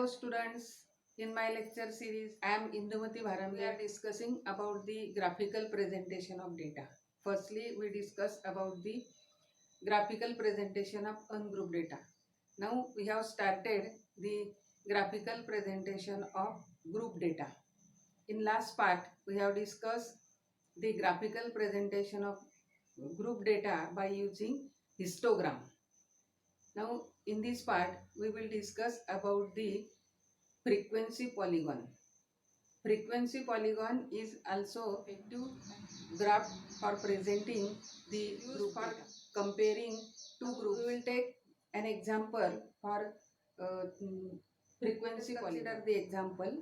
Hello students, in my lecture series I am Indumati Bharam. We are discussing about the graphical presentation of data. Firstly, we discuss about the graphical presentation of ungrouped data. Now we have started the graphical presentation of group data. In last part, we have discussed the graphical presentation of group data by using histogram. Now in this part, we will discuss about the frequency polygon. Frequency polygon is also effective graph for presenting the group for comparing two groups. We will take an example for frequency polygon. Consider the example.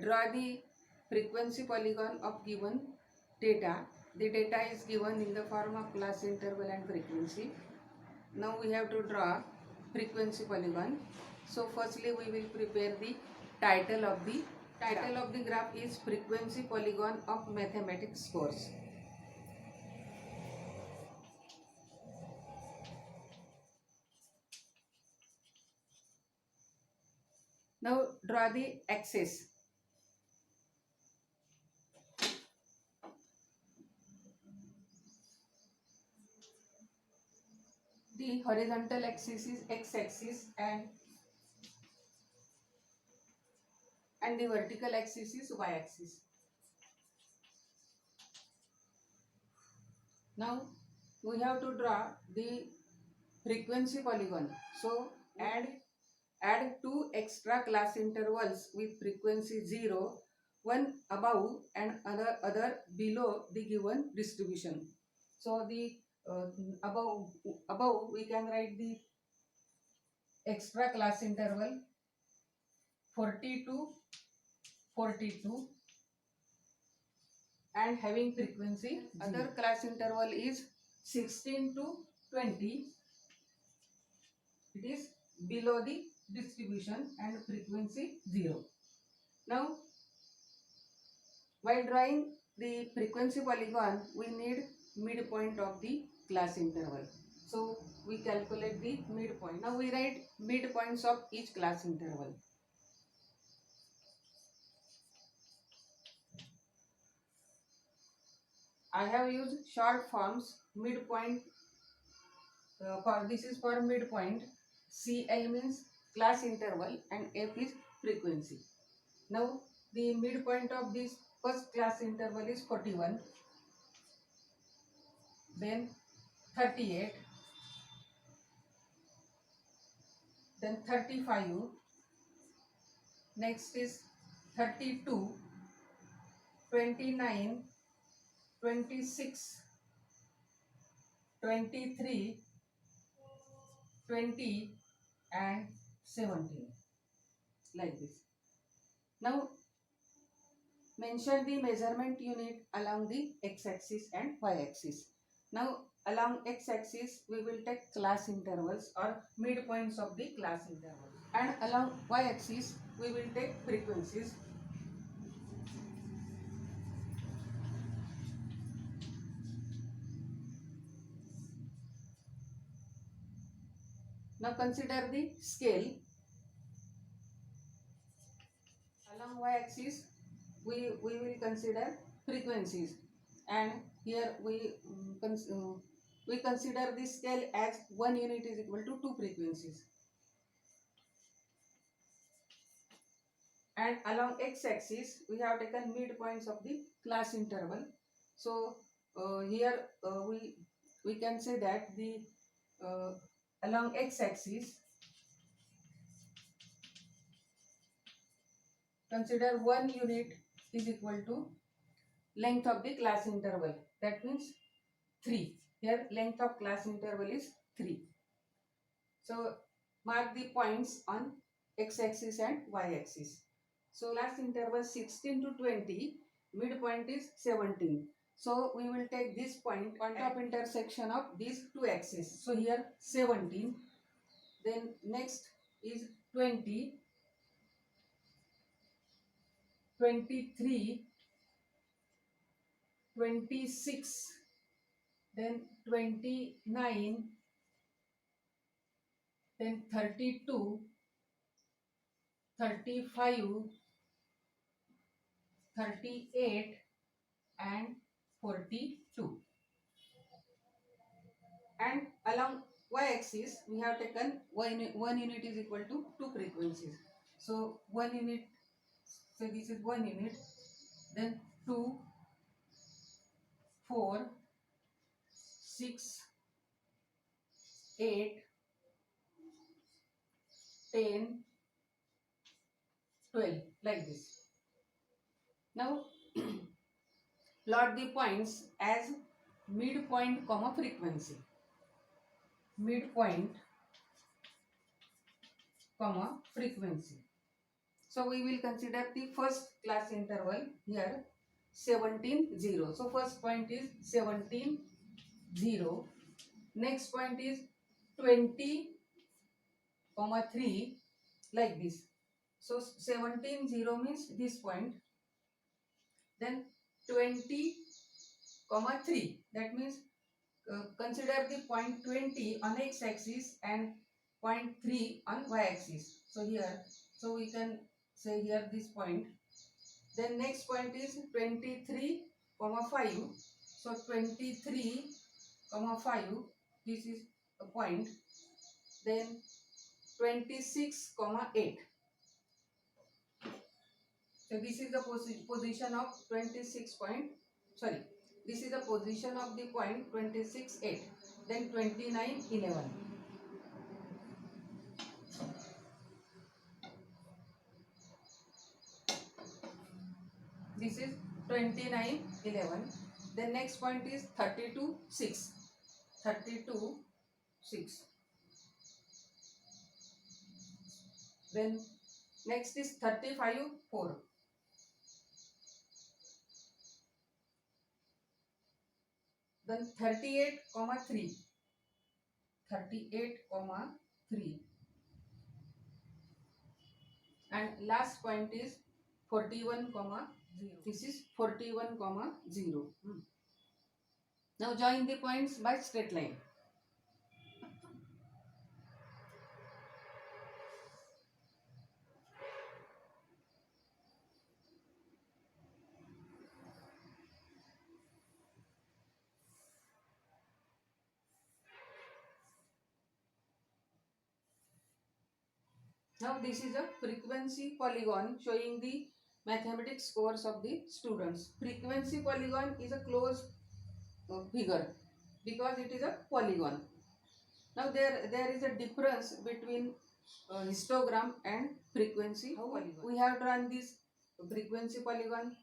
Draw the frequency polygon of given data. The data is given in the form of class interval and frequency. Now we have to draw frequency polygon. So firstly we will prepare the title of the graph is frequency polygon of mathematics course. Now draw the axis. The horizontal axis is x-axis and the vertical axis is y-axis. Now we have to draw the frequency polygon. So add two extra class intervals with frequency 0, one above and other below the given distribution. So the above we can write the extra class interval 40 to 42 and having frequency. Other class interval is 16 to 20. It is below the distribution and frequency 0. Now while drawing the frequency polygon, we need midpoint of the class interval. So we calculate the midpoint. Now we write midpoints of each class interval. I have used short forms midpoint. For this is for midpoint. CL means class interval and F is frequency. Now the midpoint of this first class interval is 41, then 38, then 35, next is 32, 29, 26, 23, 20 and 17, like this. Now mention the measurement unit along the x-axis and y-axis. Now along x-axis we will take class intervals or midpoints of the class intervals, and along y-axis we will take frequencies. Now consider the scale. Along y-axis we will consider frequencies, and here we consider the scale as 1 unit is equal to 2 frequencies. And along x-axis we have taken midpoints of the class interval. So here we can say that the along x-axis consider 1 unit is equal to length of the class interval, that means 3. Here length of class interval is 3. So mark the points on x-axis and y-axis. So class interval 16 to 20, midpoint is 17. So we will take this point of intersection of these two axes. So here 17, then next is 20, 23, 26, then 29, then 32, 35, 38 and 42. And along y-axis we have taken one unit is equal to two frequencies. So 1 unit, so this is 1 unit, then 2, 4, 6, 8, 10, 12, like this. Now plot the points as midpoint comma frequency. Midpoint comma frequency. So we will consider the first class interval here 17 0. So first point is 17 0. Next point is 20 comma 3, like this. So 17 0 means this point. Then 20 comma 3, that means consider the point 20 on x axis and point 3 on y axis. So here, so we can say here this point. Then next point is 23 comma 5. So 23 comma 5, this is a point. Then 26 comma 8. So this is the position of 26 point, sorry, this is the position of the point 26 8. Then 29 11. This is 29 11. Then next point is 32 6. 32 6. Then next is 35 4. Then 38 comma 3. 38 comma 3. And last point is 41 comma 0. This is 41 comma 0. Now join the points by straight line. Now this is a frequency polygon showing the mathematics scores of the students. Frequency polygon is a closed figure because it is a polygon. Now there is a difference between histogram and frequency polygon. We have drawn this frequency polygon.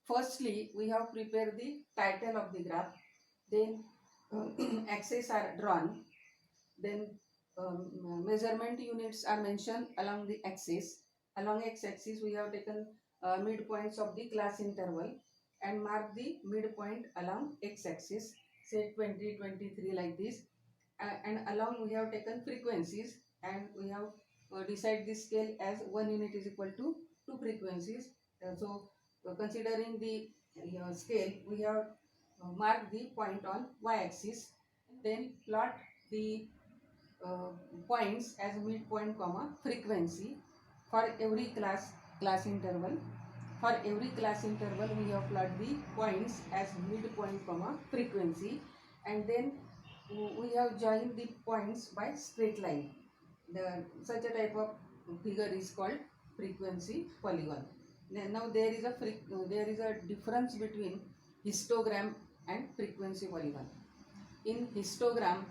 Firstly we have prepared the title of the graph. Then axes are drawn. Then measurement units are mentioned along the axis. Along x-axis we have taken midpoints of the class interval and mark the midpoint along x-axis, say 20 23, like this. And along we have taken frequencies and we have decided this scale as 1 unit is equal to 2 frequencies. So considering the scale, we have marked the point on y-axis. Then plot the points as midpoint comma frequency for every class interval. For every class interval we have plotted the points as midpoint comma frequency, and then we have joined the points by straight line. Such a type of figure is called frequency polygon. Now there is a difference between histogram and frequency polygon. In histogram,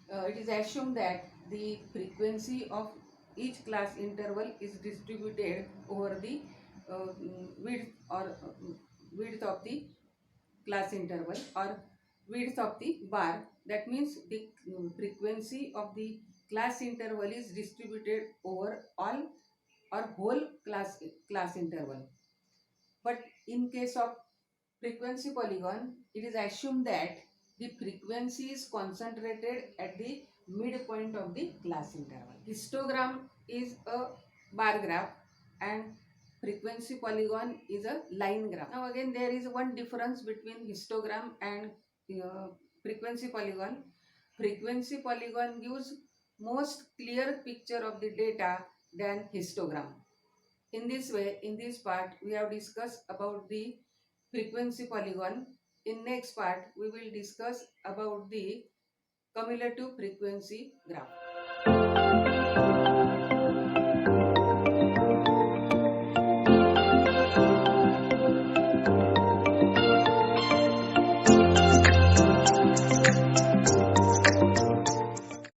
it is assumed that the frequency of each class interval is distributed over the width of the class interval or width of the bar. That means the frequency of the class interval is distributed over all or whole class interval. But in case of frequency polygon, it is assumed that the frequency is concentrated at the midpoint of the class interval. Histogram is a bar graph and frequency polygon is a line graph. Now again there is one difference between histogram and frequency polygon. Frequency polygon gives most clear picture of the data than histogram. In this way, in this part, we have discussed about the frequency polygon. In next part, we will discuss about the cumulative frequency graph.